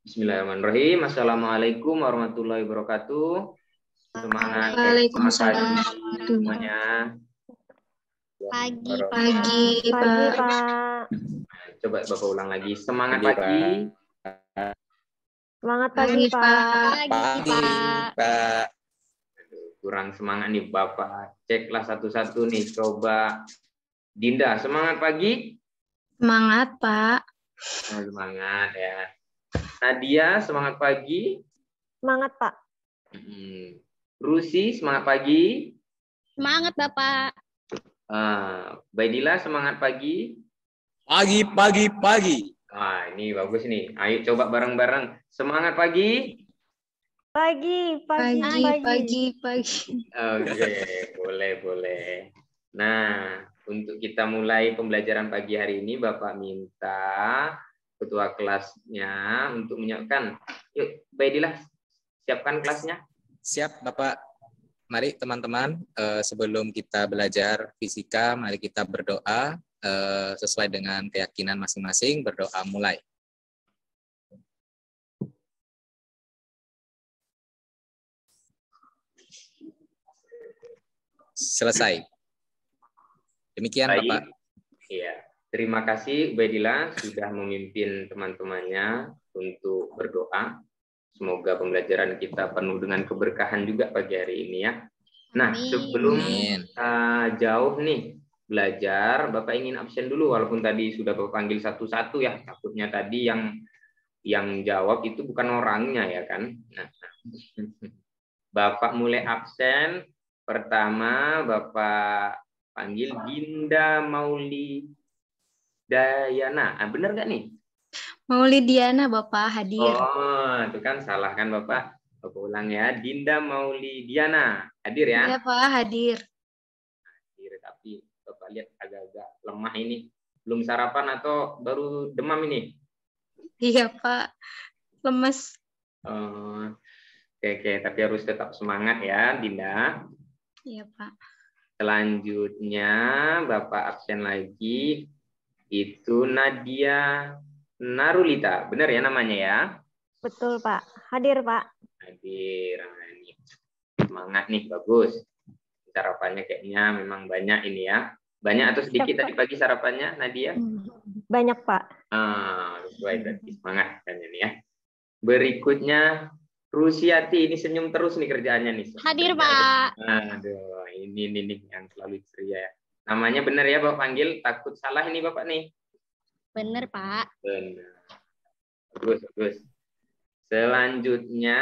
Bismillahirrahmanirrahim. Assalamualaikum warahmatullahi wabarakatuh. Semangat, Waalaikumsalam. semuanya. Pagi, Pagi, Pak. Coba Bapak ulang lagi. Semangat Pagi, pagi. Semangat pagi, Pak. Pagi, Pak. Kurang semangat nih Bapak. Ceklah satu-satu nih. Coba Dinda, semangat pagi. Semangat, Pak. Oh, semangat ya. Nadia, semangat pagi. Semangat, Pak. Rusi, semangat pagi. Semangat, Bapak. Baidila, semangat pagi. Pagi. Ini bagus nih. Ayo coba bareng-bareng. Semangat pagi. Pagi. Oke, boleh. Nah, untuk kita mulai pembelajaran pagi hari ini, Bapak minta ketua kelasnya untuk menyiapkan. Yuk, Baidillah, siapkan kelasnya. Siap, Bapak. Mari teman-teman, sebelum kita belajar fisika, mari kita berdoa sesuai dengan keyakinan masing-masing. Berdoa mulai. Selesai. Demikian, Baik. Bapak. Iya. Terima kasih Baidillah sudah memimpin teman-temannya untuk berdoa. Semoga pembelajaran kita penuh dengan keberkahan juga pagi hari ini ya. Nah, sebelum jauh nih belajar, Bapak ingin absen dulu walaupun tadi sudah Bapak panggil satu-satu ya. Takutnya tadi yang jawab itu bukan orangnya ya kan. Nah, Bapak mulai absen. Pertama Bapak panggil Dinda Maulidiana. Benar nggak nih? Maulidiana, Bapak hadir. Oh, itu kan salah kan Bapak. Bapak ulang ya. Dinda Maulidiana. Hadir ya? Iya, Pak, hadir. Hadir, tapi Bapak lihat agak-agak lemah ini. Belum sarapan atau baru demam ini? Iya, Pak. Lemes. Oke, tapi harus tetap semangat ya, Dinda. Iya, Pak. Selanjutnya Bapak absen lagi. Itu Nadia Narulita. Benar ya namanya ya? Betul, Pak. Hadir, Pak. Hadir. Semangat nih, bagus. Sarapannya kayaknya memang banyak ini ya. Banyak atau sedikit tadi pagi sarapannya, Nadia? Banyak, Pak. Sesuai berarti semangat kan ini ya. Berikutnya Rusiati, ini senyum terus nih kerjaannya nih. Hadir, Pak. Aduh, ini yang selalu ceria. Namanya benar ya Bapak panggil, takut salah ini Bapak nih. Benar, Pak. Benar. Bagus. Selanjutnya,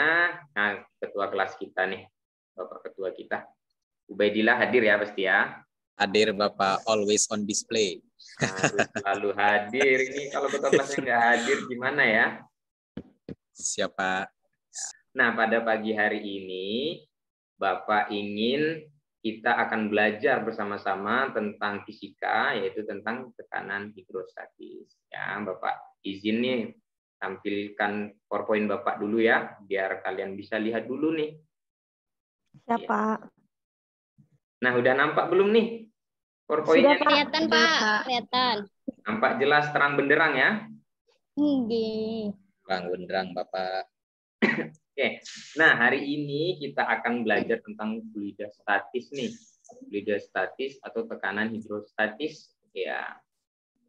ketua kelas kita nih. Bapak ketua kita. Ubaidillah hadir ya pasti ya. Hadir, Bapak, always on display. Harus selalu hadir. Ini kalau ketua kelasnya nggak hadir gimana ya? Siapa? Nah, pada pagi hari ini, Bapak ingin kita akan belajar bersama-sama tentang fisika, yaitu tentang tekanan hidrostatis. Ya, Bapak izin nih, tampilkan PowerPoint Bapak dulu ya, biar kalian bisa lihat dulu nih. Siapa? Nah, udah nampak belum nih PowerPoint-nya? Kelihatan, Pak. Kelihatan. Nampak jelas terang benderang ya? Terang benderang, Bapak. Oke. Nah, hari ini kita akan belajar tentang fluida statis nih. Fluida statis atau tekanan hidrostatis. Ya.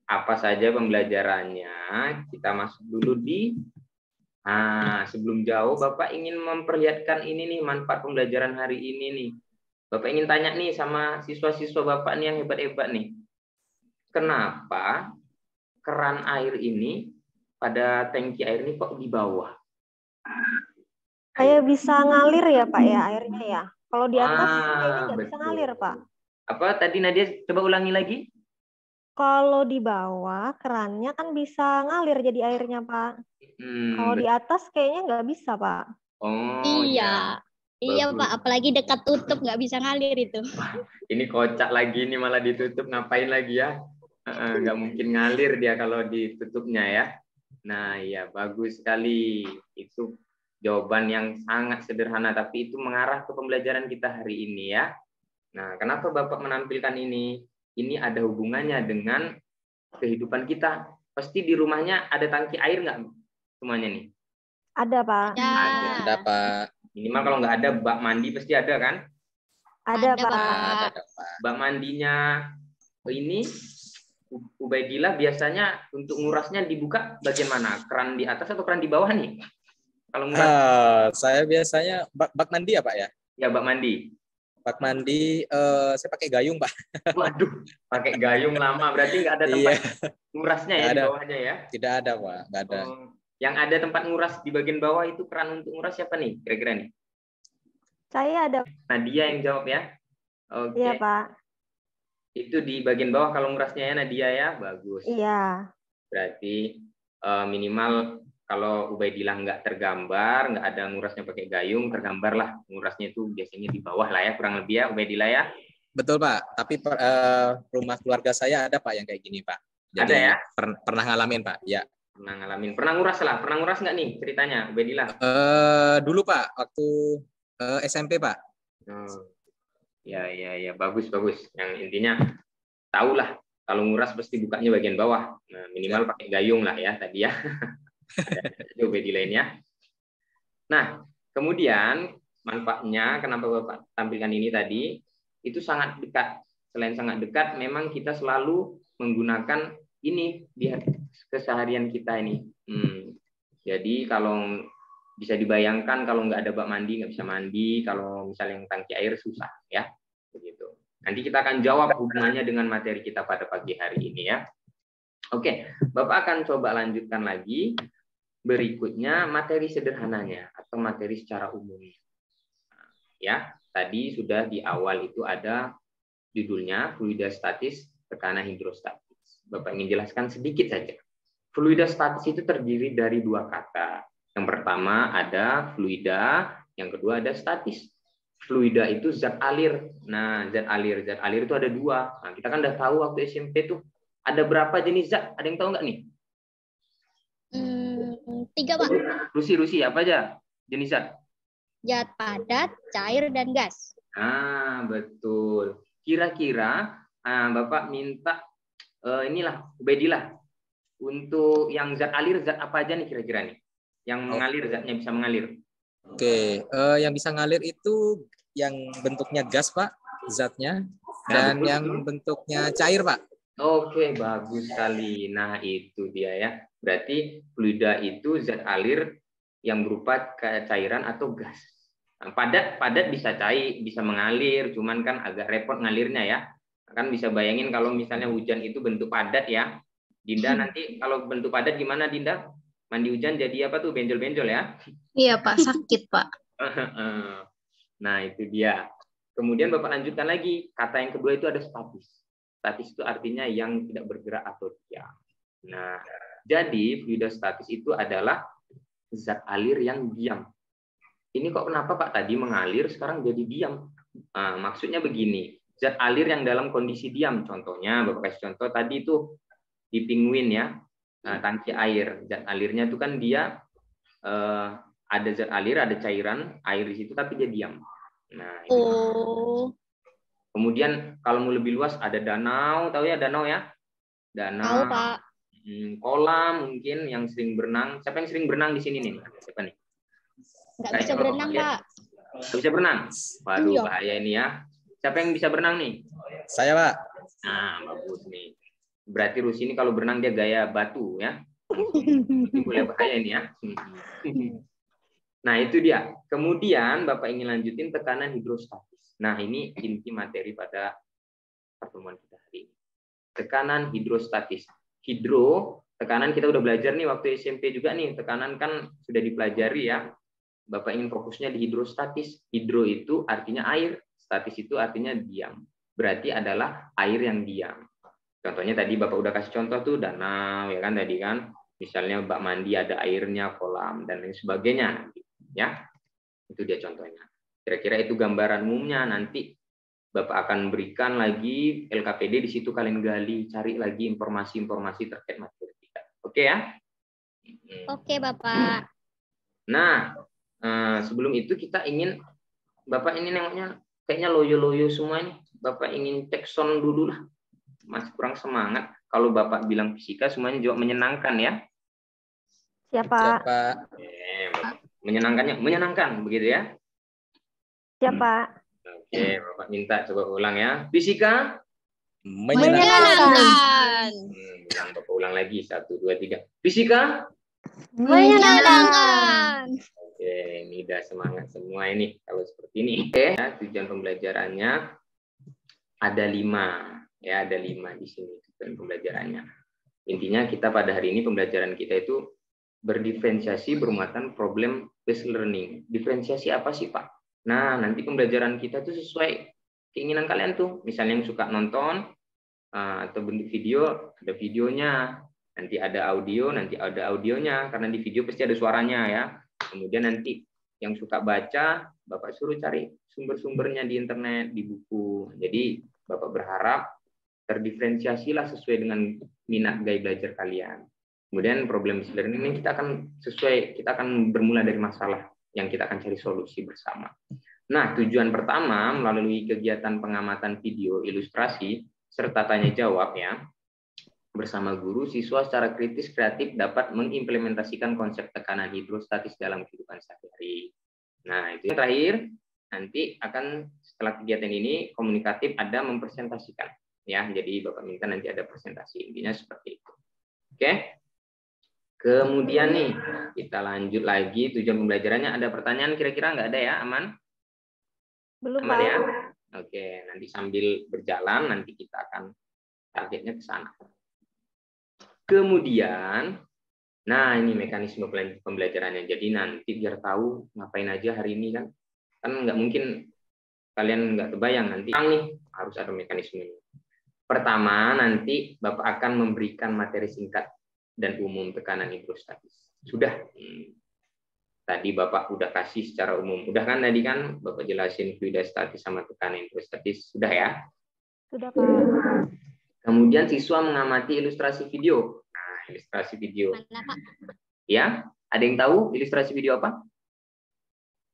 Apa saja pembelajarannya? Kita masuk dulu di sebelum jauh Bapak ingin memperlihatkan ini nih manfaat pembelajaran hari ini nih. Bapak ingin tanya nih sama siswa-siswa Bapak nih yang hebat-hebat nih. Kenapa keran air ini pada tangki air ini kok di bawah? Kayak bisa ngalir ya, Pak ya, airnya ya. Kalau di atas kayaknya nggak bisa ngalir, Pak. Apa tadi Nadia? Coba ulangi lagi. Kalau di bawah kerannya kan bisa ngalir jadi airnya, Pak. Kalau di atas kayaknya nggak bisa, Pak. Oh iya. Iya, Pak. Apalagi dekat tutup nggak bisa ngalir itu. Ini kocak lagi, ini malah ditutup. Ngapain lagi ya? Nggak mungkin ngalir dia kalau ditutupnya ya. Nah, ya bagus sekali. Itu jawaban yang sangat sederhana, tapi itu mengarah ke pembelajaran kita hari ini ya. Nah, kenapa Bapak menampilkan ini? Ini ada hubungannya dengan kehidupan kita. Pasti di rumahnya ada tangki air nggak semuanya nih? Ada, Pak. Ada, Pak. Minimal kalau nggak ada bak mandi pasti ada kan? Ada, Ada, Pak. Pak. Ada, Pak. Bak mandinya ini Ubaidillah biasanya untuk ngurasnya dibuka bagian mana? Keran di atas atau keran di bawah nih? Kalau nguras Saya biasanya bak mandi ya, Pak ya? ya bak mandi. Bak mandi saya pakai gayung, Pak. Waduh, pakai gayung lama berarti nggak ada tempat ngurasnya ya Nggak di ada. bawahnya ya? Tidak ada, Pak. Nggak ada. Oh, yang ada tempat nguras di bagian bawah itu keran untuk nguras siapa nih? Kira-kira nih? Saya ada. Nadia yang jawab ya. Oke. Iya, Pak. Itu di bagian bawah kalau ngurasnya ya Nadia ya. Bagus. Iya. Berarti minimal kalau Ubaidillah nggak tergambar, nggak ada ngurasnya pakai gayung, tergambar lah ngurasnya itu biasanya di bawah lah ya, kurang lebih ya Ubaidillah ya. Betul, Pak. Tapi rumah keluarga saya ada, Pak, yang kayak gini, Pak. Jadi, ada ya? Pernah ngalamin, Pak. Ya. Pernah ngalamin. Pernah nguras lah. Pernah nguras nggak nih ceritanya Ubaidillah? Dulu, Pak, waktu SMP, Pak. Ya, bagus. Yang intinya tahulah kalau nguras pasti bukanya bagian bawah. Nah, minimal pakai gayung lah ya tadi ya. Itu Ubaidillah ya. Nah, kemudian manfaatnya kenapa Bapak tampilkan ini tadi itu sangat dekat. Selain sangat dekat, memang kita selalu menggunakan ini di keseharian kita ini. Jadi kalau bisa dibayangkan kalau nggak ada bak mandi nggak bisa mandi, kalau misalnya yang tangki air susah ya, begitu. Nanti kita akan jawab hubungannya dengan materi kita pada pagi hari ini ya. Oke, Bapak akan coba lanjutkan lagi berikutnya materi sederhananya atau materi secara umum. Ya, tadi sudah di awal itu ada judulnya fluidostatis, tekanan hidrostatis. Bapak ingin jelaskan sedikit saja. Fluidostatis itu terdiri dari dua kata. Yang pertama ada fluida, yang kedua ada statis. Fluida itu zat alir. Nah, zat alir itu ada dua. Nah, kita kan udah tahu waktu SMP tuh ada berapa jenis zat? Ada yang tahu nggak nih? 3, Pak. Rusi, apa aja jenis zat? Zat padat, cair, dan gas. Betul. Kira-kira Bapak minta inilah Ubaidillah untuk yang zat alir zat apa aja nih kira-kira nih? Yang mengalir, zatnya bisa mengalir. Oke, yang bisa ngalir itu yang bentuknya gas, Pak, zatnya, dan betul, yang bentuknya cair, Pak. Oke, bagus sekali. Nah, itu dia ya. Berarti fluida itu zat alir yang berupa cairan atau gas. Nah, padat bisa cair, bisa mengalir, cuman kan agak repot ngalirnya ya. Kan bisa bayangin kalau misalnya hujan itu bentuk padat ya. Dinda nanti kalau bentuk padat gimana Dinda? Mandi hujan jadi apa tuh? Benjol-benjol ya? Iya, Pak. Sakit, Pak. Nah, itu dia. Kemudian Bapak lanjutkan lagi. Kata yang kedua itu ada statis. Statis itu artinya yang tidak bergerak atau diam. Nah, jadi fluidostatis itu adalah zat alir yang diam. Ini kok kenapa Pak tadi mengalir sekarang jadi diam? Maksudnya begini. Zat alir yang dalam kondisi diam. Contohnya, Bapak kasih contoh tadi itu di penguin ya. Tangki air, zat alirnya itu kan dia ada zat alir, ada cairan air di situ, tapi dia diam. Nah, kemudian kalau mau lebih luas ada danau, tahu ya danau ya? Danau. Tahu, Pak. Kolam mungkin yang sering berenang. Siapa yang sering berenang di sini nih? Siapa nih? Nggak bisa berenang, Pak. Nggak bisa berenang? Waduh, bahaya ini ya. Siapa yang bisa berenang nih? Saya, Pak. Nah, bagus nih. Berarti Rusi ini kalau berenang dia gaya batu ya. Ini boleh bahaya ini ya. Nah, itu dia. Kemudian Bapak ingin lanjutin tekanan hidrostatis. Nah, ini inti materi pada pertemuan kita hari ini. Tekanan hidrostatis. Hidro, tekanan kita udah belajar nih waktu SMP juga nih. Tekanan kan sudah dipelajari ya. Bapak ingin fokusnya di hidrostatis. Hidro itu artinya air, statis itu artinya diam. Berarti adalah air yang diam. Contohnya tadi Bapak udah kasih contoh tuh danau ya kan tadi kan. Misalnya bak mandi ada airnya, kolam dan lain sebagainya ya. Itu dia contohnya. Kira-kira itu gambaran umumnya. Nanti Bapak akan berikan lagi LKPD di situ kalian gali, cari lagi informasi-informasi terkait materi kita. Oke ya? Oke, Bapak. Nah, sebelum itu kita ingin Bapak ini nengoknya kayaknya loyo-loyo semua ini. Bapak ingin cek sound dulu lah. Masih kurang semangat. Kalau Bapak bilang fisika semuanya juga menyenangkan ya. Siapa? Menyenangkannya, menyenangkan begitu ya? Siap, Pak. Oke, Bapak minta coba ulang ya. Fisika? Menyenangkan. Ulang lagi. 1, 2, 3. Fisika? Menyenangkan. Oke, ini udah semangat semua ini kalau seperti ini. Oke, ya, tujuan pembelajarannya ada 5. Ya, ada 5 di sini tujuan pembelajarannya. Intinya kita pada hari ini pembelajaran kita itu berdiferensiasi bermuatan problem based learning. Diferensiasi apa sih, Pak? Nah, nanti pembelajaran kita tuh sesuai keinginan kalian tuh. Misalnya yang suka nonton atau bentuk video, ada videonya. Nanti ada audio, nanti ada audionya. Karena di video pasti ada suaranya ya. Kemudian nanti yang suka baca, Bapak suruh cari sumber-sumbernya di internet, di buku. Jadi Bapak berharap terdiferensiasilah sesuai dengan minat gaya belajar kalian. Kemudian problem learning ini kita akan bermula dari masalah yang kita akan cari solusi bersama. Nah, tujuan pertama melalui kegiatan pengamatan video, ilustrasi, serta tanya jawab ya, bersama guru, siswa secara kritis kreatif dapat mengimplementasikan konsep tekanan hidrostatis dalam kehidupan sehari-hari. Nah, itu yang terakhir, nanti akan setelah kegiatan ini komunikatif ada mempresentasikan ya. Jadi Bapak minta nanti ada presentasi, intinya seperti itu. Oke. Kemudian nih, kita lanjut lagi tujuan pembelajarannya. Ada pertanyaan kira-kira nggak ada ya? Aman? Belum, Aman Pak. ya? Oke, nanti sambil berjalan nanti kita akan targetnya ke sana. Kemudian, nah ini mekanisme pembelajarannya. Jadi nanti biar tahu ngapain aja hari ini kan. Kan nggak mungkin kalian nggak kebayang nanti nih harus ada mekanisme ini. Pertama, nanti Bapak akan memberikan materi singkat dan umum tekanan hidrostatis. Sudah. Tadi Bapak udah kasih secara umum. Udah kan tadi kan Bapak jelasin fluidostatis sama tekanan hidrostatis. Sudah ya? Sudah, Pak. Kemudian siswa mengamati ilustrasi video. Nah, ilustrasi video. Mana, Pak? Ya, ada yang tahu ilustrasi video apa?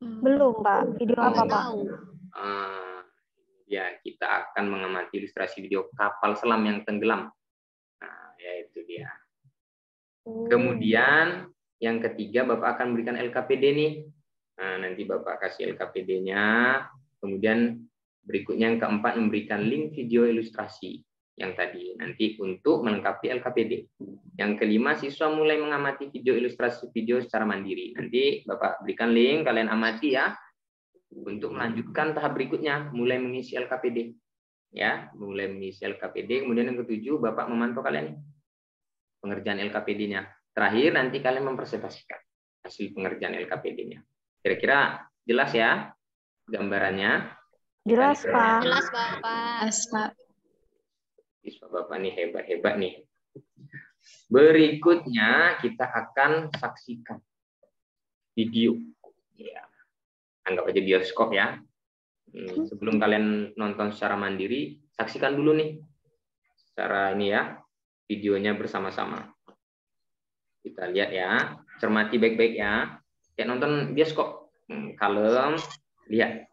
Belum, Pak. Video apa, Pak? Ya, kita akan mengamati ilustrasi video kapal selam yang tenggelam. Nah, ya itu dia. Kemudian yang ketiga Bapak akan berikan LKPD nih. Nah, nanti Bapak kasih LKPD-nya. Kemudian berikutnya yang keempat memberikan link video ilustrasi yang tadi nanti untuk melengkapi LKPD. Yang kelima siswa mulai mengamati video ilustrasi video secara mandiri. Nanti Bapak berikan link, kalian amati ya. Untuk melanjutkan tahap berikutnya mulai mengisi LKPD. Ya, mulai mengisi LKPD. Kemudian yang ketujuh Bapak memantau kalian pengerjaan LKPD-nya. Terakhir nanti kalian mempresentasikan hasil pengerjaan LKPD-nya. Kira-kira jelas ya gambarannya? Jelas, Pak. Jelas, Bapak. Jelas, Pak. Siswa Bapak nih hebat-hebat nih. Berikutnya kita akan saksikan video. Ya. Anggap aja bioskop ya. Sebelum kalian nonton secara mandiri, saksikan dulu nih secara ini ya, videonya bersama-sama. Kita lihat ya, cermati baik-baik ya. Kayak nonton bioskop, kalem, lihat.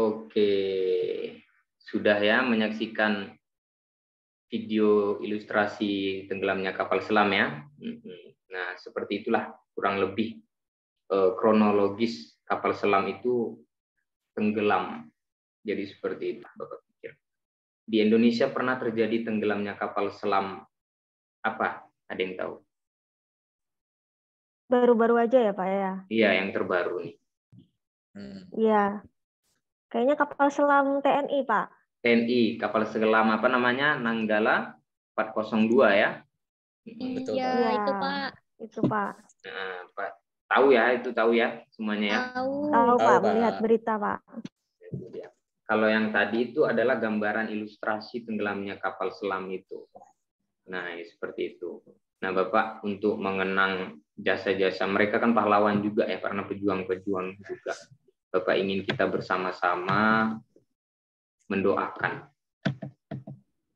Oke, sudah ya menyaksikan video ilustrasi tenggelamnya kapal selam ya. Nah, seperti itulah kurang lebih kronologis kapal selam itu tenggelam. Jadi seperti itu, Bapak pikir. Di Indonesia pernah terjadi tenggelamnya kapal selam apa? Ada yang tahu? Baru-baru aja ya, Pak ya? Iya, yang terbaru nih. Iya. Kayaknya kapal selam TNI, Pak. TNI, kapal selam apa namanya? Nanggala 402 ya. Betul, Iya, Pak. itu Pak. Itu, Pak. Nah, Pak tahu ya, itu tahu ya semuanya ya. Tahu. Tahu, Tahu, Pak, Pak. melihat berita, Pak. Kalau yang tadi itu adalah gambaran ilustrasi tenggelamnya kapal selam itu. Nah, seperti itu. Nah, Bapak untuk mengenang jasa-jasa mereka kan pahlawan juga ya, karena pejuang-pejuang juga. Bapak ingin kita bersama-sama mendoakan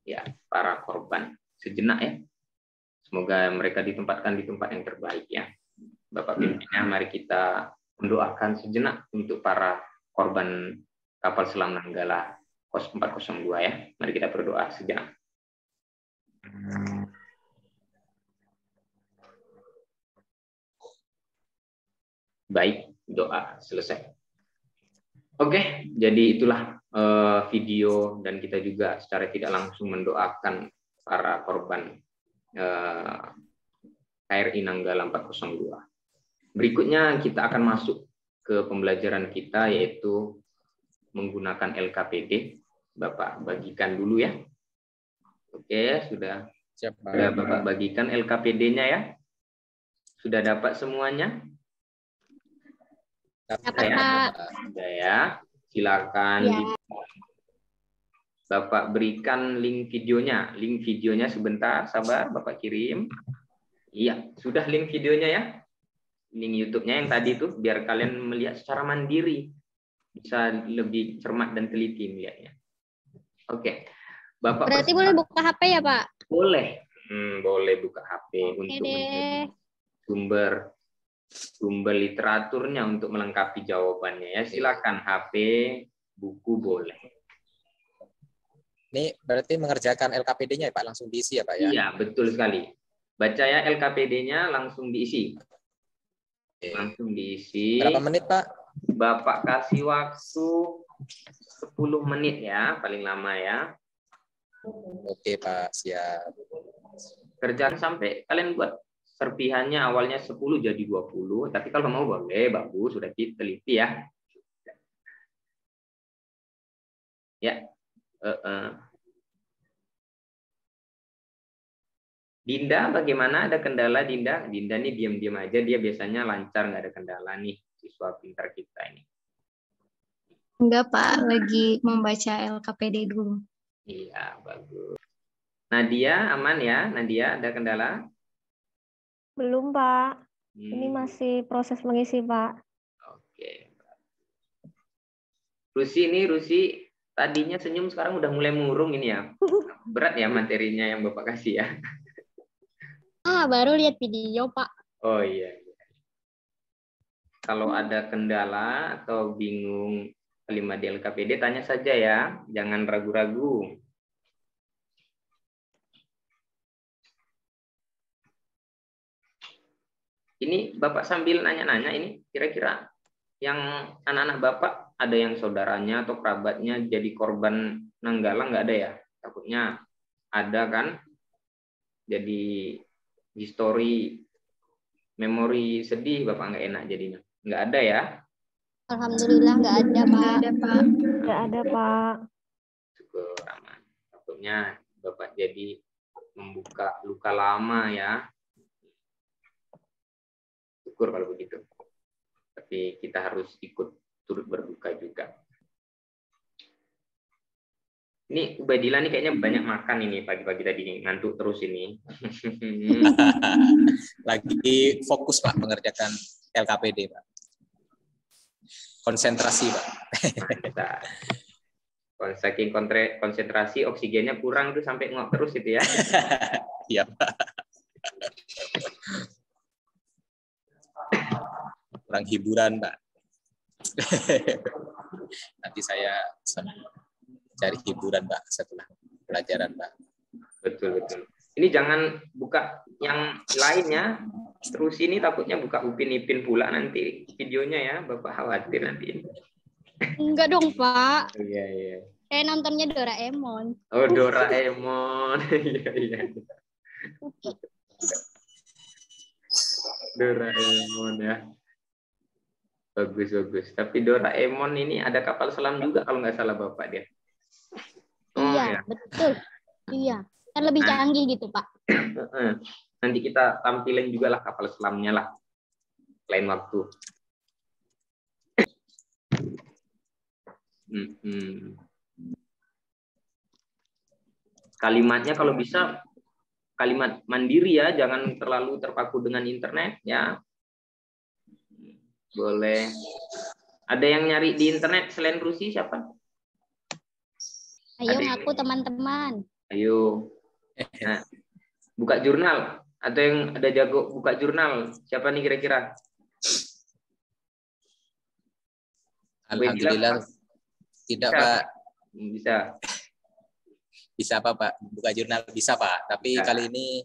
ya para korban sejenak ya. Semoga mereka ditempatkan di tempat yang terbaik ya. Bapak pimpinnya, mari kita mendoakan sejenak untuk para korban kapal selam Nanggala 402 ya. Mari kita berdoa sejenak. Baik, doa selesai. Oke, jadi itulah video dan kita juga secara tidak langsung mendoakan para korban KRI Nanggala 402. Berikutnya kita akan masuk ke pembelajaran kita yaitu menggunakan LKPD. Bapak bagikan dulu ya. Oke, sudah. Sudah Bapak bagikan LKPD-nya ya. Sudah dapat semuanya? Dapat, Pak. Sudah ya. Silakan. Ya. Bapak berikan link videonya. Link videonya sebentar, sabar Bapak kirim. Iya, sudah link videonya ya. Link YouTube-nya yang tadi itu biar kalian melihat secara mandiri. Bisa lebih cermat dan teliti melihatnya. Oke. Bapak Berarti boleh buka HP ya, Pak? Boleh. Boleh buka HP untuk deh. sumber literaturnya untuk melengkapi jawabannya ya. Silakan HP, buku boleh. Ini berarti mengerjakan LKPD-nya ya Pak, langsung diisi ya Pak ya? Iya, betul sekali. Baca ya LKPD-nya langsung diisi. Langsung diisi. Berapa menit Pak? Bapak kasih waktu 10 menit ya, paling lama ya. Oke Pak, siap. Kerjaan sampai kalian buat serpihannya awalnya 10 jadi 20, tapi kalau mau boleh, bagus, sudah teliti ya. Ya. Dinda, bagaimana? Ada kendala Dinda? Dinda nih diam-diam aja, dia biasanya lancar, nggak ada kendala nih, siswa pintar kita ini. Enggak Pak, lagi membaca LKPD dulu. Iya, bagus. Nadia, aman ya? Nadia, ada kendala? Belum, Pak. Ini masih proses mengisi, Pak. Oke. Rusi, tadinya senyum, sekarang udah mulai murung ini ya. Berat ya materinya yang Bapak kasih ya. Baru lihat video, Pak. Oh iya. Kalau ada kendala atau bingung kalimat di LKPD, tanya saja ya. Jangan ragu-ragu. Ini Bapak sambil nanya-nanya ini, kira-kira yang anak-anak Bapak ada yang saudaranya atau kerabatnya jadi korban Nanggala nggak ada ya? Takutnya ada kan? Jadi histori, memori sedih Bapak nggak enak jadinya. Nggak ada ya? Alhamdulillah nggak ada, Pak. Nggak ada, Pak. Syukur aman. Takutnya Bapak jadi membuka luka lama ya. Syukur kalau begitu. Tapi kita harus ikut turut berduka juga. Ini Ubaidillah nih kayaknya banyak makan ini pagi-pagi tadi nih, ngantuk terus ini. Lagi fokus Pak mengerjakan LKPD Pak. Konsentrasi Pak. Saking konsentrasi oksigennya kurang itu sampai ngok terus itu ya. Iya Pak. Kurang hiburan Pak. Nanti saya cari hiburan, Pak, setelah pelajaran, Pak. Betul. Ini jangan buka yang lainnya. Terus ini takutnya buka Upin Ipin pula nanti videonya ya, Bapak khawatir nanti. Enggak dong, Pak. Iya. Saya nontonnya Doraemon. Oh, Doraemon. Iya. Doraemon ya. Bagus. Tapi Doraemon ini ada kapal selam juga kalau nggak salah Bapak dia. Iya, betul. Iya. Kan lebih canggih gitu, Pak. Nanti kita tampilin juga lah kapal selamnya lah. Lain waktu. Kalimatnya kalau bisa kalimat mandiri ya, jangan terlalu terpaku dengan internet ya. Boleh. Ada yang nyari di internet selain Rusi siapa? Ayo ngaku teman-teman. Ayo. Nah, buka jurnal. Atau yang ada jago buka jurnal. Siapa nih kira-kira? Alhamdulillah tidak, Pak. Bisa apa, Pak? Buka jurnal bisa, Pak. Tapi kali ini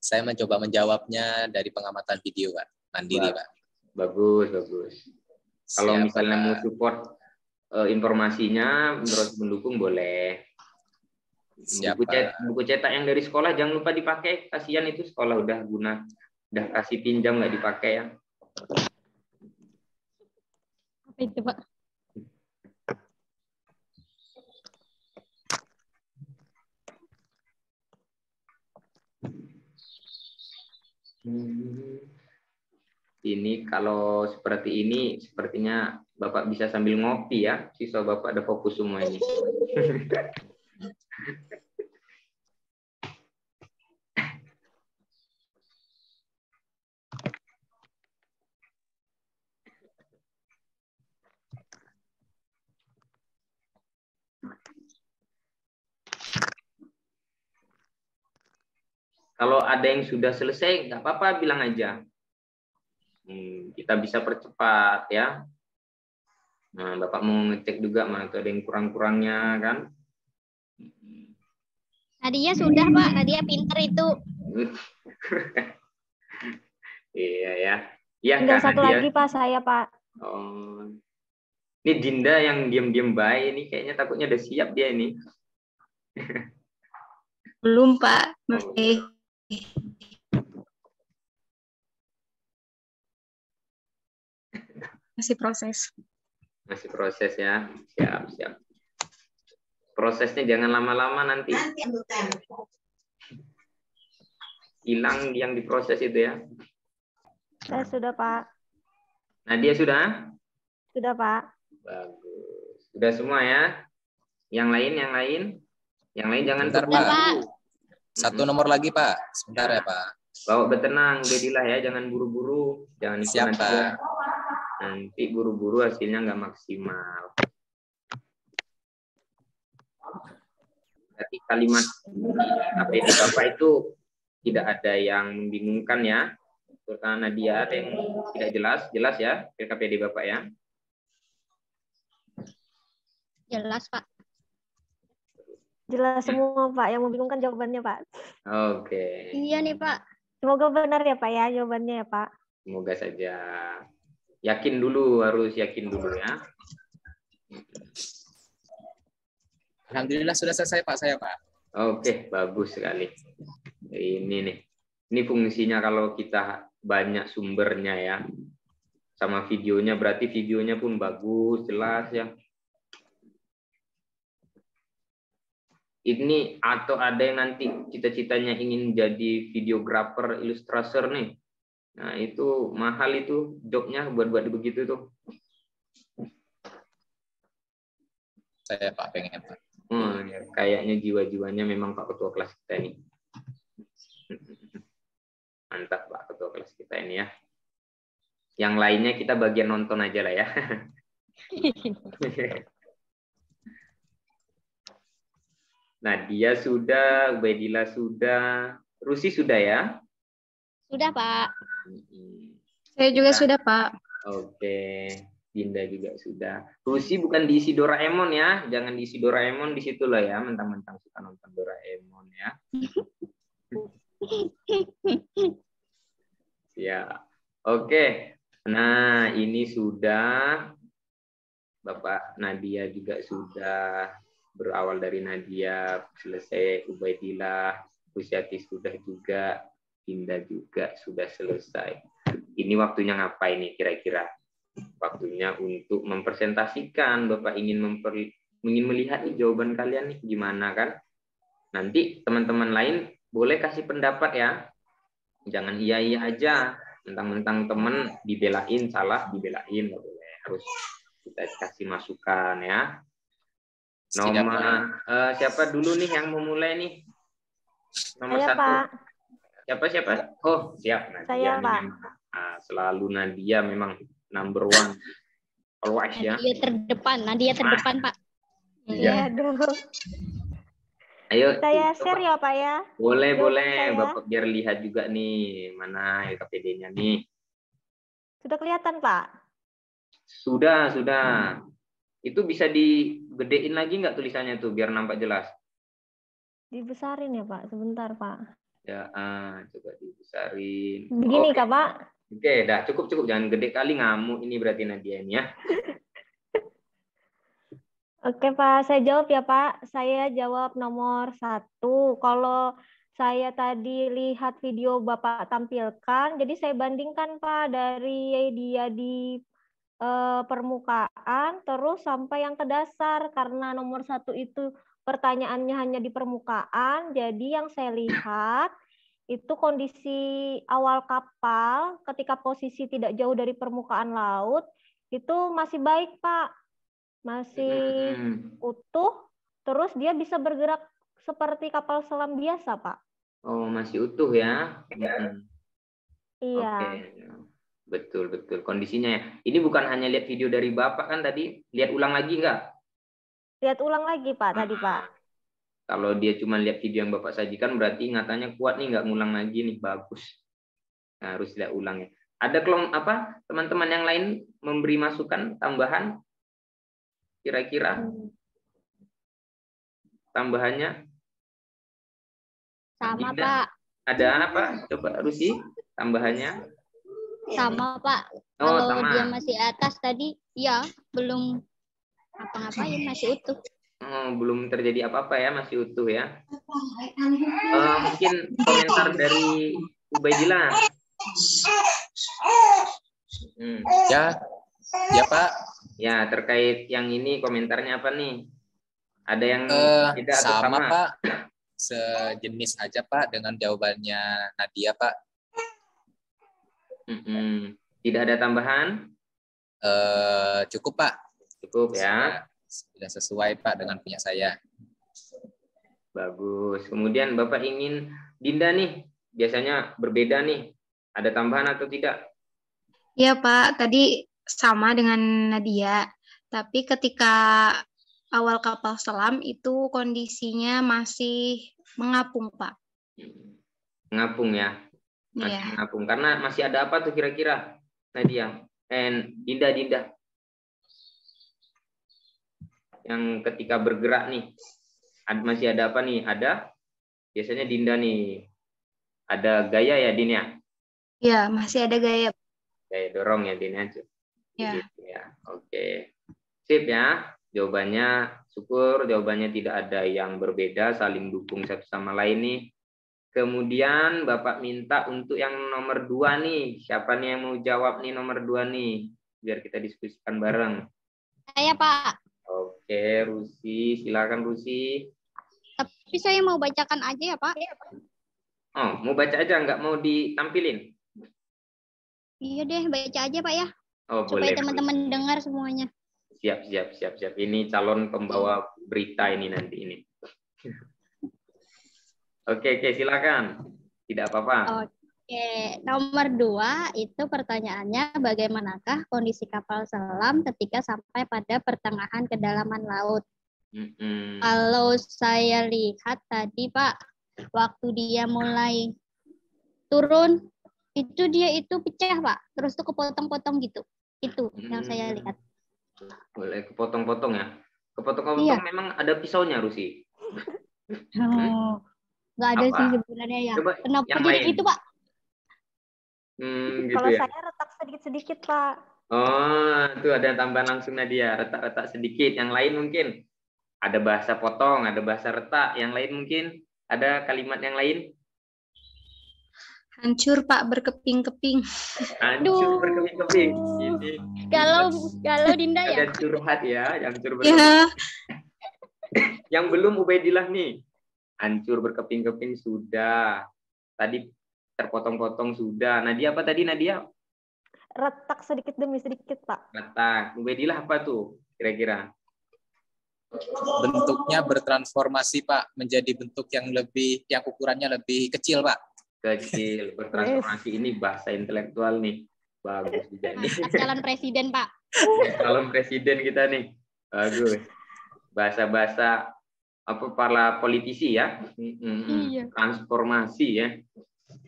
saya mencoba menjawabnya dari pengamatan video, Pak. Mandiri, Pak. Bagus. Kalau misalnya mau support informasinya, terus mendukung boleh. Buku cetak yang dari sekolah jangan lupa dipakai. Kasihan itu sekolah udah kasih pinjam nggak dipakai ya. Apa itu, Pak? Ini kalau seperti ini, sepertinya Bapak bisa sambil ngopi ya. Siswa Bapak ada fokus semua ini. Kalau ada yang sudah selesai, nggak apa-apa, bilang aja. Kita bisa percepat ya. Nah, Bapak mau ngecek juga mana ada yang kurang-kurangnya kan? Nadia sudah, Pak. Nadia pinter itu. Iya ya. Iya, tinggal Kak satu Nadia. lagi, Pak, saya, Pak. Oh. Ini Dinda yang diam-diam baik ini kayaknya takutnya udah siap dia ini. Belum, Pak. Masih proses. Masih proses ya. Siap. Prosesnya jangan lama-lama nanti. Hilang yang diproses itu ya. Saya sudah, Pak. Nadia sudah? Sudah, Pak. Bagus. Sudah semua ya? Yang lain? Yang lain jangan Bentar, terburu-buru. Pak. Satu nomor lagi, Pak. Sebentar ya, Pak. Bawa bertenang, Ubedillah ya. Jangan buru-buru. Jangan ikut Siap, Pak. Nanti buru-buru hasilnya nggak maksimal. Berarti kalimat APD Bapak itu tidak ada yang membingungkan ya. Karena Nadia ada yang tidak jelas ya LKPD Bapak ya. Jelas, Pak. Jelas semua, Pak. Yang membingungkan jawabannya, Pak. Oke. Iya nih, Pak. Semoga benar ya, Pak, ya, jawabannya ya, Pak. Semoga saja. Yakin dulu, harus yakin dulu ya. Alhamdulillah sudah selesai, Pak, saya, Pak. Oke, bagus sekali. Ini nih. Ini fungsinya kalau kita banyak sumbernya ya. Sama videonya, berarti videonya pun bagus, jelas ya. Ini atau ada yang nanti cita-citanya ingin jadi videografer, ilustrator nih. Nah, itu mahal itu jobnya buat begitu tuh. Saya, Pak, pengen, Pak. Ya, kayaknya jiwa-jiwanya memang Pak Ketua kelas kita ini. Mantap Pak Ketua kelas kita ini ya. Yang lainnya kita bagian nonton aja lah ya. Nadia sudah, Ubedillah sudah, Rusi sudah ya? Sudah, Pak. Saya juga sudah, Pak. Oke. Dinda juga sudah. Rusi bukan diisi Doraemon ya. Jangan diisi Doraemon di situ lah ya. Mentang-mentang suka nonton Doraemon ya. Ya. Oke. Nah, ini sudah. Bapak Nadia juga sudah. Berawal dari Nadia. Selesai Ubaidillah. Rusiati sudah juga. Dinda juga sudah selesai. Ini waktunya ngapain nih kira-kira? Waktunya untuk mempresentasikan. Bapak ingin melihat nih jawaban kalian nih gimana kan? Nanti teman-teman lain boleh kasih pendapat ya. Jangan iya-iya aja. Mentang-mentang teman dibelain, salah dibelain. Nggak boleh. Harus kita kasih masukan ya. Nomor siapa dulu nih yang mau mulai nih? Nomor Saya, 1. Pak. Siapa? Oh, siap. Saya, Pak. Nah, selalu Nadia memang number 1. Always ya. Nadia terdepan, Pak. Iya dong. Ayo. Saya share ya, Pak ya. Boleh. Saya. Bapak biar lihat juga nih mana LKPD-nya nih. Sudah kelihatan, Pak? Sudah. Itu bisa digedein lagi nggak tulisannya tuh biar nampak jelas? Dibesarin ya, Pak. Sebentar, Pak. Ya, coba dibesarin. Begini, Kak, Pak. Oke, dah cukup. Jangan gede kali, ngamuk ini berarti Nadia ini ya. Oke, Pak. Saya jawab ya, Pak. Saya jawab nomor 1. Kalau saya tadi lihat video Bapak tampilkan, jadi saya bandingkan, Pak, dari dia di permukaan terus sampai yang ke dasar. Karena nomor 1 itu pertanyaannya hanya di permukaan, jadi yang saya lihat itu kondisi awal kapal ketika posisi tidak jauh dari permukaan laut itu masih baik, Pak. Masih utuh, terus dia bisa bergerak seperti kapal selam biasa, Pak. Oh, masih utuh ya? Iya. Oke. Betul. Kondisinya ya. Ini bukan hanya lihat video dari Bapak kan tadi, lihat ulang lagi nggak? Lihat ulang lagi, Pak, tadi, Pak. Kalau dia cuma lihat video yang Bapak sajikan, berarti ingatannya kuat nih, nggak ngulang lagi nih, bagus. Nah, harus lihat ulang ya. Ada teman-teman yang lain memberi masukan tambahan? Kira-kira tambahannya? Sama, Tidak. Pak. Ada apa? Coba Rusi, tambahannya? Sama, Pak. Oh, Kalau sama. dia masih atas tadi, ya belum apa-ngapain, masih utuh. Oh, belum terjadi apa-apa ya, masih utuh ya. Mungkin komentar dari Ubaidillah. Ya Pak. Ya, terkait yang ini komentarnya apa nih? Ada yang tidak atau sama Pak? Sejenis aja Pak dengan jawabannya Nadia Pak. Tidak ada tambahan? Cukup Pak. Cukup ya. Sudah sesuai Pak dengan punya saya. Bagus. Kemudian Bapak ingin Dinda nih, biasanya berbeda nih. Ada tambahan atau tidak? Iya Pak, tadi sama dengan Nadia. Tapi ketika awal kapal selam itu kondisinya masih mengapung Pak. Mengapung ya? Masih mengapung. Karena masih ada apa tuh kira-kira Nadia? Dinda. Yang ketika bergerak nih, masih ada apa nih? Ada biasanya Dinda nih, ada gaya ya Din ya? Iya, masih ada gaya. Gaya dorong ya Din ya? Ya. Gitu ya. Oke, sip ya. Jawabannya syukur, jawabannya tidak ada yang berbeda, saling dukung satu sama lain nih. Kemudian Bapak minta untuk yang nomor 2 nih. Siapa nih yang mau jawab nih nomor 2 nih? Biar kita diskusikan bareng. Saya Pak. Oke, Rusi, silakan Rusi. Tapi saya mau bacakan aja ya Pak. Oh, mau baca aja, nggak mau ditampilin? Iya deh, baca aja Pak ya. Oh, supaya boleh. Teman-teman dengar semuanya. Siap. Ini calon pembawa berita ini nanti ini. Oke, silakan. Tidak apa-apa. Oke, nomor 2 itu pertanyaannya bagaimanakah kondisi kapal selam ketika sampai pada pertengahan kedalaman laut? Kalau saya lihat tadi Pak, waktu dia mulai turun, itu dia itu pecah Pak, terus tuh kepotong-potong gitu. Itu yang saya lihat. Boleh kepotong-potong ya. Kepotong-potong memang ada pisaunya, Rusi. Oh, nggak ada Apa? sih sebenarnya ya. Coba Kenapa yang jadi lain. gitu, Pak? Gitu Kalau ya. saya retak sedikit-sedikit, Pak. Oh, itu ada tambahan langsung Nadia, retak-retak sedikit. Yang lain mungkin ada bahasa potong, ada bahasa retak. Yang lain mungkin ada kalimat yang lain. Hancur, Pak, berkeping-keping. Hancur berkeping-keping. Ini Kalau Dinda ya. ada curhat ya, yang hancur Ya, berkeping. Yang belum Ubaidillah nih. Hancur berkeping-keping sudah. Tadi terpotong-potong sudah. Nadia apa tadi Nadia? Retak sedikit demi sedikit, Pak. Retak. Ubaidillah apa tuh kira-kira? Bentuknya bertransformasi, Pak, menjadi bentuk yang ukurannya lebih kecil, Pak. Kecil, bertransformasi. Ini bahasa intelektual nih. Bagus juga nih. Calon presiden, Pak. Calon presiden kita nih. Bagus. Bahasa-bahasa apa para politisi ya. Iya. Transformasi ya.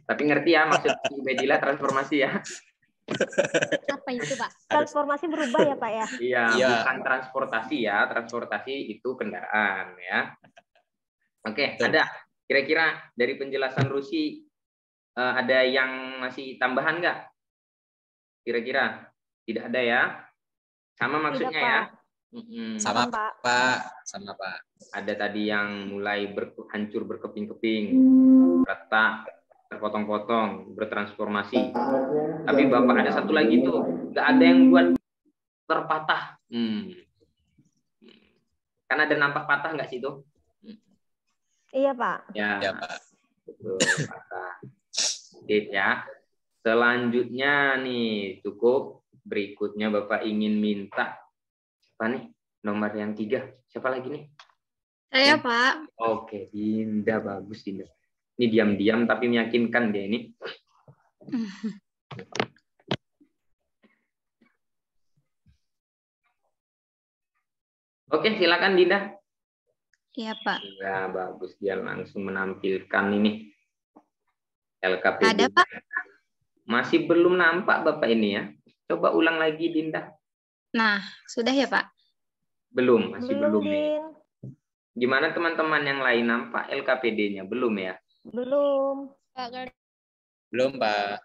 Tapi ngerti ya maksud Ubaidillah transformasi ya. Apa itu, Pak? Transformasi berubah ya, Pak ya? Iya, Iya. bukan transportasi ya. Transportasi itu kendaraan ya. Oke, ada kira-kira dari penjelasan Rusi ada yang masih tambahan nggak? Kira-kira tidak ada ya? Sama maksudnya ya? Sama, Pak. Pak. Sama, Pak. Ada tadi yang mulai hancur berkeping-keping, retak, terpotong-potong, bertransformasi. Tapi Bapak ada satu lagi tuh, nggak ada yang buat terpatah. Kan ada nampak patah nggak sih tuh? Iya, Pak. Ya, Pak. betul, patah. Oke ya. Selanjutnya nih cukup. Berikutnya Bapak ingin minta apa nih? Nomor yang 3. Siapa lagi nih? saya, Pak. Oke, Dinda, bagus Dinda. Ini diam-diam tapi meyakinkan dia ini. Oke, silakan Dinda. Iya, Pak. Ya, bagus, dia langsung menampilkan ini LKPD. Ada, Pak? Masih belum nampak Bapak ini ya. Coba ulang lagi Dinda. Nah, sudah ya, Pak? Belum, masih belum nih. Din. Gimana teman-teman yang lain nampak LKPD-nya? Belum ya? Belum. Belum, Pak.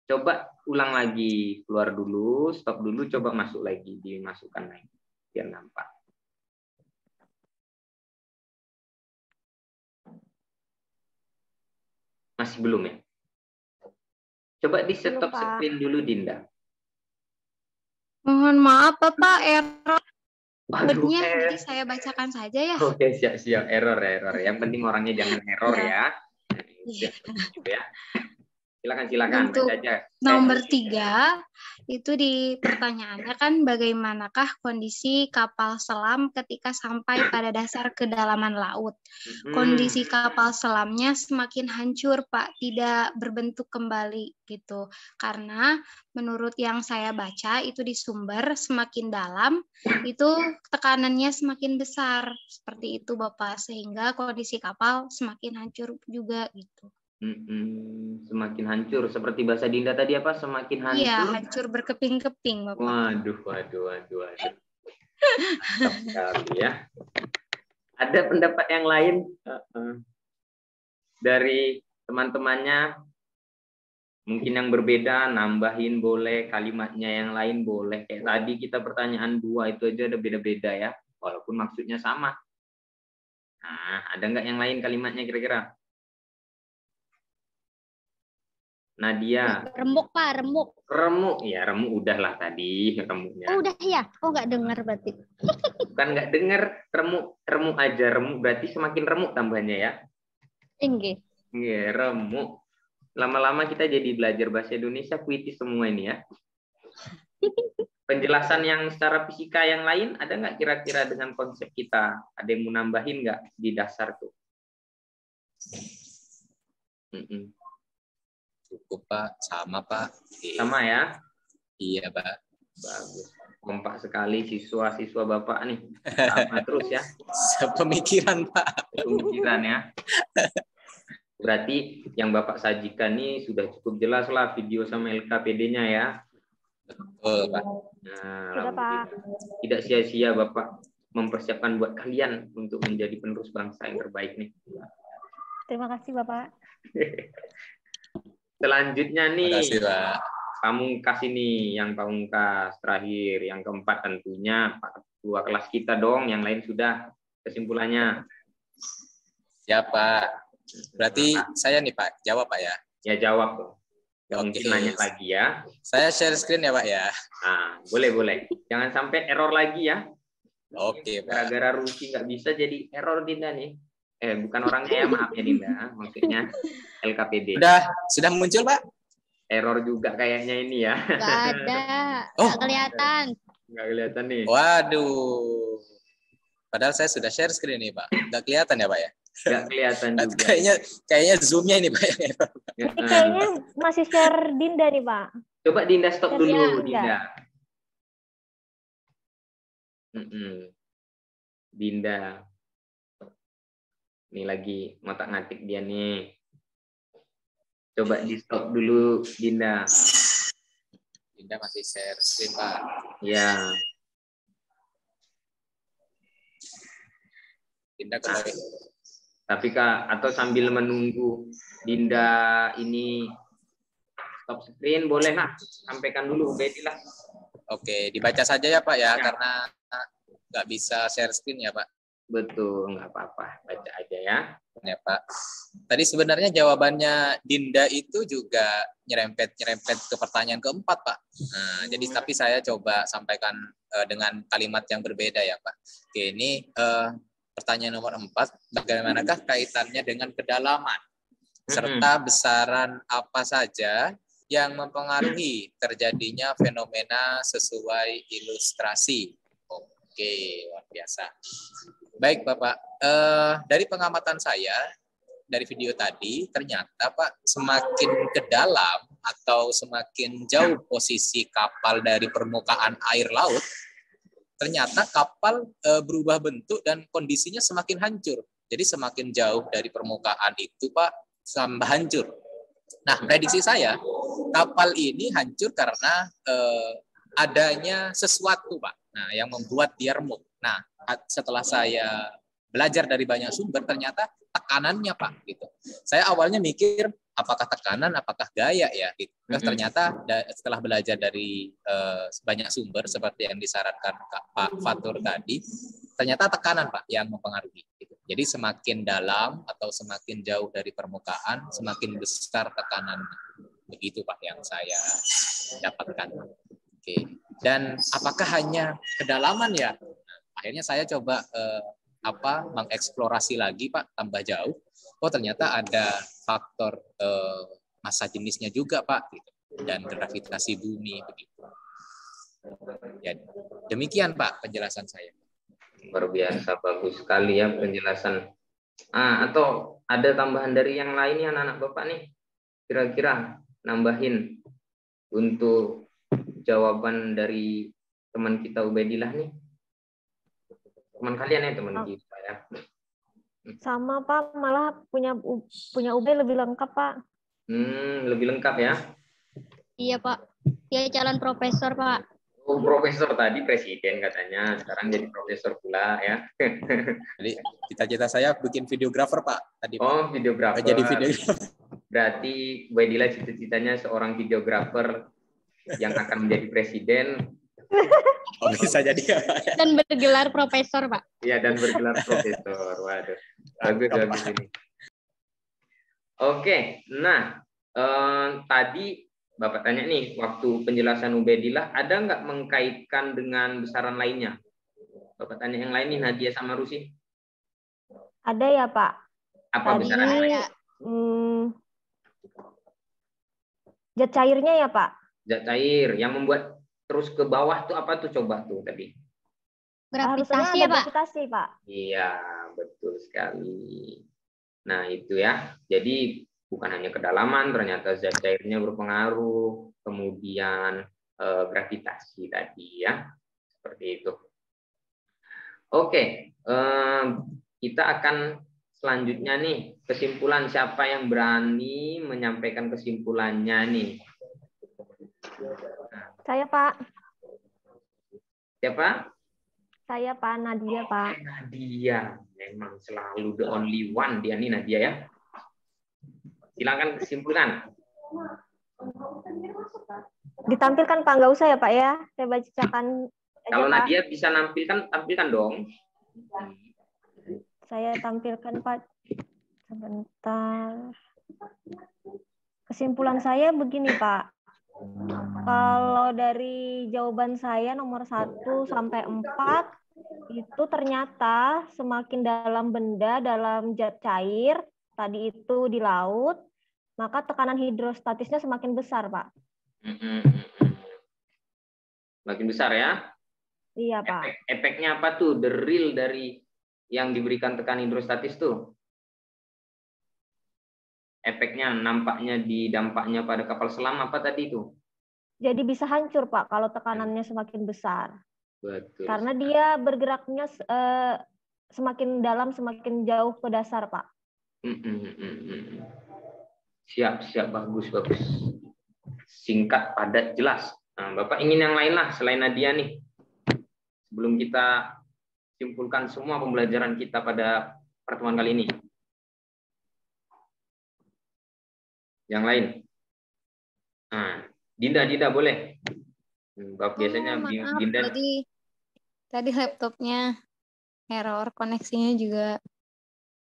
Coba ulang lagi, keluar dulu, stop dulu, coba masuk lagi, dimasukkan lagi biar nampak. Masih belum ya? Coba di stop Belum, Pak. screen dulu Dinda. Mohon maaf, Bapak, error. Aduh, Jadi saya bacakan saja ya. Oke, siap-siap. Error. Yang penting orangnya jangan error ya. Ya. Silakan. Untuk baca aja. nomor 3, itu di pertanyaannya kan bagaimanakah kondisi kapal selam ketika sampai pada dasar kedalaman laut. Kondisi kapal selamnya semakin hancur, Pak, tidak berbentuk kembali gitu. Karena menurut yang saya baca itu di sumber semakin dalam itu tekanannya semakin besar. Seperti itu, Bapak, sehingga kondisi kapal semakin hancur juga gitu. Semakin hancur seperti bahasa Dinda tadi apa? Semakin hancur. Iya, hancur berkeping-keping, Bapak. Waduh. Mantap sekali ya. Ada pendapat yang lain dari teman-temannya? Mungkin yang berbeda, nambahin boleh, kalimatnya yang lain boleh. Kayak tadi kita pertanyaan 2 itu aja ada beda-beda ya, walaupun maksudnya sama. Nah, ada nggak yang lain kalimatnya kira-kira? Nadia. Remuk, Pak, remuk. Remuk, ya remuk udahlah tadi remuknya. Oh, udah ya? Oh, nggak dengar berarti. Bukan nggak dengar, remuk aja, remuk berarti semakin remuk tambahnya ya. Tinggi. Iya, remuk. Lama-lama kita jadi belajar bahasa Indonesia puitis semua ini ya. Penjelasan yang secara fisika yang lain ada nggak kira-kira dengan konsep kita? Ada yang mau nambahin nggak di dasar tuh? Cukup, Pak. Sama, Pak. Sama ya? Iya, Pak. Bagus. Kompak sekali siswa-siswa Bapak nih. Sama terus ya. Sepemikiran, Pak. Pemikiran ya. Berarti yang Bapak sajikan nih sudah cukup jelas lah video sama LKPD-nya ya. Betul, Pak. Nah, Sudah, Pak. tidak sia-sia Bapak mempersiapkan buat kalian untuk menjadi penerus bangsa yang terbaik nih. Terima kasih, Bapak. Selanjutnya nih, Terima kasih, Pak. pamungkas ini, yang pamungkas terakhir, yang keempat tentunya Pak Ketua kelas kita dong, yang lain sudah kesimpulannya. Siapa? Berarti saya nih Pak, jawab Pak ya. Ya jawab dong. Gak Oke. mungkin nanya lagi ya. Saya share screen ya Pak ya. Nah, boleh. Jangan sampai error lagi ya. Oke Pak. Gara-gara Rusi nggak bisa jadi error Dinda nih. Bukan orangnya ya, maaf ya Dinda. Maksudnya LKPD. Sudah muncul Pak? Error juga kayaknya ini ya. Nggak ada. Oh. Nggak kelihatan. Nggak kelihatan nih. Waduh. Padahal saya sudah share screen nih Pak. Nggak kelihatan ya Pak ya? Nggak kelihatan juga. Kayaknya zoom-nya ini Pak yang error. Ini kayaknya masih share Dinda nih, Pak. Coba Dinda stop dulu, Dinda. Dinda. Ini lagi ngotak-ngatik dia nih. Coba di stop dulu, Dinda. Dinda masih share screen Pak. Ya. Dinda kembali. Tapi Kak, atau sambil menunggu Dinda ini stop screen, boleh lah. Sampaikan dulu, Bedilah. Oke, dibaca saja ya Pak ya, karena nggak bisa share screen ya Pak. Betul, nggak apa-apa. Baca aja ya. Ya Pak. Tadi sebenarnya jawabannya Dinda itu juga nyerempet ke pertanyaan keempat Pak. Nah, jadi tapi saya coba sampaikan dengan kalimat yang berbeda ya Pak. Oke, ini pertanyaan nomor 4, bagaimanakah kaitannya dengan kedalaman? Serta besaran apa saja yang mempengaruhi terjadinya fenomena sesuai ilustrasi. Oke, luar biasa. Baik Bapak, dari pengamatan saya, dari video tadi, ternyata Pak, semakin ke dalam atau semakin jauh posisi kapal dari permukaan air laut, ternyata kapal berubah bentuk dan kondisinya semakin hancur. Jadi semakin jauh dari permukaan itu Pak, tambah hancur. Nah, prediksi saya, kapal ini hancur karena adanya sesuatu Pak. Nah, yang membuat dia remuk. Nah, setelah saya belajar dari banyak sumber, ternyata tekanannya Pak. Gitu. Saya awalnya mikir, apakah tekanan, apakah gaya ya? Gitu. Ternyata setelah belajar dari banyak sumber seperti yang disarankan Pak Fatur tadi, ternyata tekanan Pak yang mempengaruhi. Gitu. Jadi semakin dalam atau semakin jauh dari permukaan, semakin besar tekanan. Begitu Pak yang saya dapatkan. Oke. Dan apakah hanya kedalaman ya? Nah, akhirnya saya coba mengeksplorasi lagi Pak, tambah jauh. Oh ternyata ada faktor massa jenisnya juga Pak, gitu. Dan gravitasi bumi begitu. Ya, demikian Pak penjelasan saya. Luar biasa, bagus sekali ya penjelasan. Atau ada tambahan dari yang lain ya anak-anak Bapak nih? Kira-kira nambahin untuk jawaban dari teman kita Ubaidillah nih. Teman kalian ya, teman kita ya. Sama Pak, malah punya UB lebih lengkap Pak. Lebih lengkap ya. Iya Pak, dia calon profesor Pak. Oh, profesor tadi presiden katanya, sekarang jadi profesor pula ya. Jadi cita-cita saya bikin videografer Pak tadi. Oh, videografer. Jadi videografer. Berarti Ubaidillah cita-citanya seorang videografer yang akan menjadi presiden. Oh, bisa jadi ya, Pak. Dan bergelar profesor Pak. Iya, dan bergelar profesor. Waduh, bagus ini. Oke, nah tadi Bapak tanya nih, waktu penjelasan Ubaidillah, ada nggak mengkaitkan dengan besaran lainnya? Bapak tanya yang lain nih, Nadia sama Rusi. Ada ya Pak. Apa besarannya? Zat cairnya ya Pak. Zat cair yang membuat terus ke bawah tuh apa tuh, coba tuh tadi? Gravitasi ya Pak. Gravitasi Pak. Iya, betul sekali. Nah itu ya, jadi bukan hanya kedalaman, ternyata zat cairnya berpengaruh, kemudian gravitasi tadi ya, seperti itu. Oke, kita akan selanjutnya nih, kesimpulan. Siapa yang berani menyampaikan kesimpulannya nih? Saya, Pak. Siapa? Saya, Pak. Nadia, Pak. Nadia. Memang selalu the only one dia nih, Nadia ya. Silakan kesimpulan. Ditampilkan, Pak. Nggak usah ya, Pak ya. Saya bacakan aja, Kalau Pak. Nadia bisa tampilkan dong. Saya tampilkan, Pak. Sebentar. Kesimpulan saya begini, Pak. Kalau dari jawaban saya nomor 1 sampai 4, itu ternyata semakin dalam benda dalam zat cair, tadi itu di laut, maka tekanan hidrostatisnya semakin besar, Pak. Makin besar ya? Iya, Pak. Efeknya apa tuh? The real dari yang diberikan tekanan hidrostatis tuh? Efeknya nampaknya di dampaknya pada kapal selam apa tadi itu? Jadi bisa hancur, Pak, kalau tekanannya semakin besar. Betul. Karena dia bergeraknya semakin dalam, semakin jauh ke dasar, Pak. Siap, bagus. Singkat, padat, jelas. Nah, Bapak ingin yang lain lah selain Nadia nih. Sebelum kita simpulkan semua pembelajaran kita pada pertemuan kali ini. Yang lain. Nah, Dinda boleh. Bapak biasanya maaf, Dinda. Tadi laptopnya error, koneksinya juga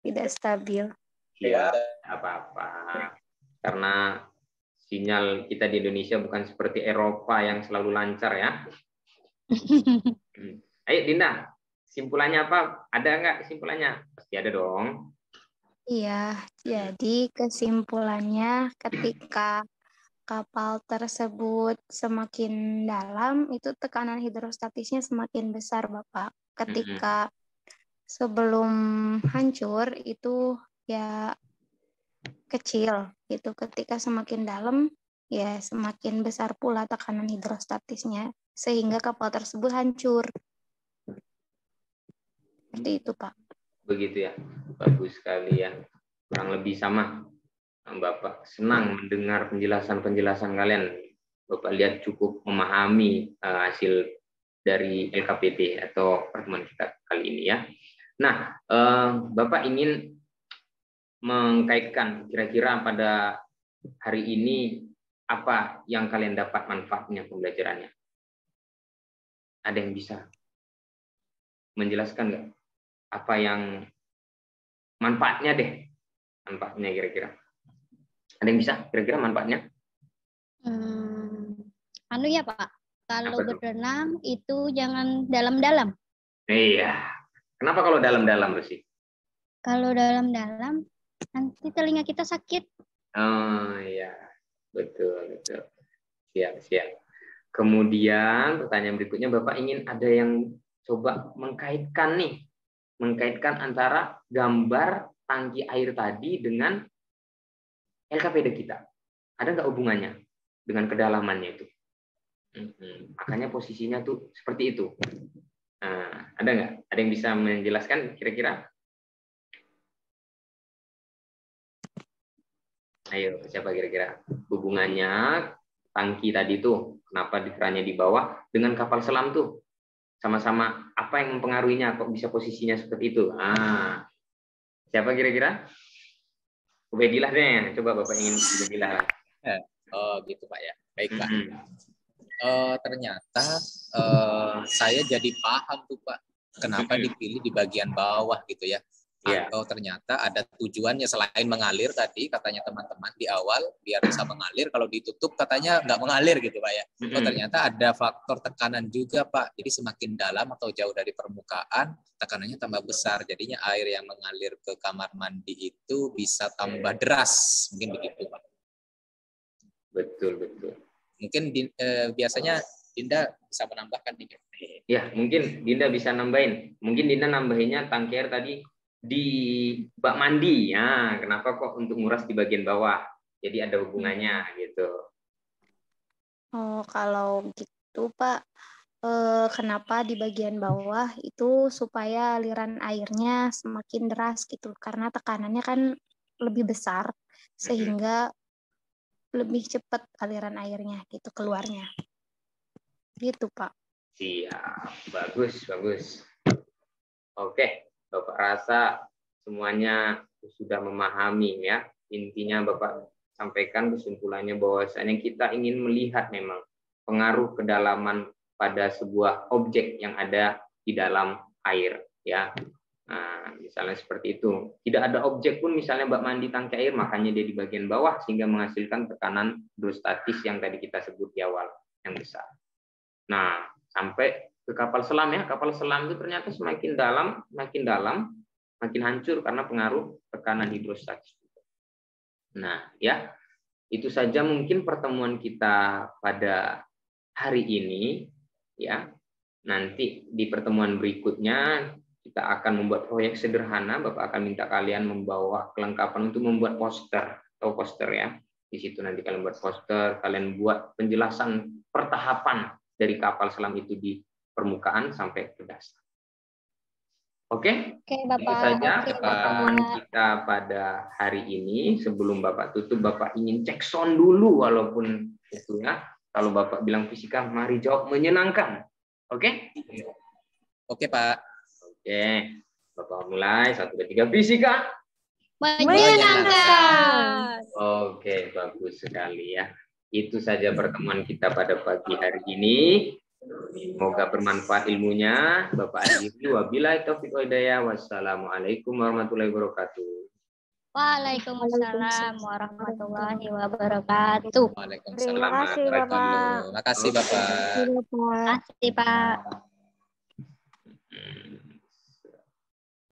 tidak stabil. Ya, apa-apa. Karena sinyal kita di Indonesia bukan seperti Eropa yang selalu lancar ya. Ayo Dinda, simpulannya apa? Ada nggak kesimpulannya? Pasti ada dong. Iya, jadi kesimpulannya ketika kapal tersebut semakin dalam, itu tekanan hidrostatisnya semakin besar, Bapak. Ketika sebelum hancur itu ya kecil, gitu. Ketika semakin dalam, ya semakin besar pula tekanan hidrostatisnya, sehingga kapal tersebut hancur. Seperti itu, Pak. Begitu ya, bagus sekali ya. Kurang lebih sama. Bapak senang mendengar penjelasan kalian. Bapak lihat cukup memahami hasil dari LKPD atau pertemuan kita kali ini ya. Nah, Bapak ingin mengkaitkan kira-kira pada hari ini apa yang kalian dapat manfaatnya pembelajarannya? Ada yang bisa menjelaskan nggak? Apa yang manfaatnya deh? Manfaatnya kira-kira. Ada yang bisa kira-kira manfaatnya? Anu ya Pak, kalau berenang itu jangan dalam-dalam. Iya. Kenapa kalau dalam-dalam Lucy? Kalau dalam-dalam nanti telinga kita sakit. Oh iya, betul. Siap. Kemudian pertanyaan berikutnya, Bapak ingin ada yang coba mengkaitkan antara gambar tangki air tadi dengan LKPD kita. Ada nggak hubungannya dengan kedalamannya itu? Makanya posisinya tuh seperti itu. Nah, ada nggak? Ada yang bisa menjelaskan kira-kira? Ayo, siapa kira-kira? Hubungannya tangki tadi tuh, kenapa dikerannya di bawah dengan kapal selam tuh? Sama-sama apa yang mempengaruhinya kok bisa posisinya seperti itu? Siapa kira-kira? Ubedillah deh, coba Bapak ingin Ubedillah lah. Oh gitu Pak ya, baik Pak. Ternyata saya jadi paham tuh Pak, kenapa dipilih di bagian bawah gitu ya. Atau ternyata ada tujuannya selain mengalir tadi katanya teman-teman di awal biar bisa mengalir, kalau ditutup katanya nggak mengalir gitu Pak ya. Oh ternyata ada faktor tekanan juga Pak, jadi semakin dalam atau jauh dari permukaan tekanannya tambah besar, jadinya air yang mengalir ke kamar mandi itu bisa tambah deras, mungkin begitu Pak. Betul. Mungkin biasanya Dinda bisa menambahkan nih. Ya mungkin Dinda bisa nambahin, mungkin Dinda nambahinnya tangki air tadi di bak mandi ya, kenapa kok untuk nguras di bagian bawah, jadi ada hubungannya gitu. Oh kalau gitu Pak, kenapa di bagian bawah itu supaya aliran airnya semakin deras gitu, karena tekanannya kan lebih besar sehingga lebih cepat aliran airnya gitu keluarnya. Gitu, Pak. Siap, bagus, bagus. Oke, Bapak rasa semuanya sudah memahami ya. Intinya Bapak sampaikan kesimpulannya bahwasanya kita ingin melihat memang pengaruh kedalaman pada sebuah objek yang ada di dalam air ya. Nah, misalnya seperti itu. Tidak ada objek pun misalnya Mbak mandi tangki air, makanya dia di bagian bawah sehingga menghasilkan tekanan hidrostatis yang tadi kita sebut di awal yang besar. Nah, sampai ke kapal selam ya. Kapal selam itu ternyata semakin dalam, makin hancur karena pengaruh tekanan hidrostatis. Nah, ya. Itu saja mungkin pertemuan kita pada hari ini ya. Nanti di pertemuan berikutnya kita akan membuat proyek sederhana. Bapak akan minta kalian membawa kelengkapan untuk membuat poster atau poster ya. Di situ nanti kalian buat poster, kalian buat penjelasan pertahapan dari kapal selam itu di permukaan sampai ke dasar. Oke? Oke, Bapak. Itu saja Oke, pertemuan Bapak. kita pada hari ini. Sebelum Bapak tutup, Bapak ingin cek sound dulu walaupun itu ya. Kalau Bapak bilang fisika, mari jawab menyenangkan. Oke? Oke, Pak. Oke, Bapak mulai 1, 2, 3 fisika. Menyenangkan. Oke, bagus sekali ya. Itu saja pertemuan kita pada pagi hari ini. Semoga bermanfaat ilmunya. Bapak akhiri wabillahi taufiq wal hidayah. Wassalamualaikum warahmatullahi wabarakatuh. Waalaikumsalam warahmatullahi wabarakatuh. Waalaikumsalam. Terima kasih, Bapak. Terima kasih, Bapak. Terima kasih, Pak.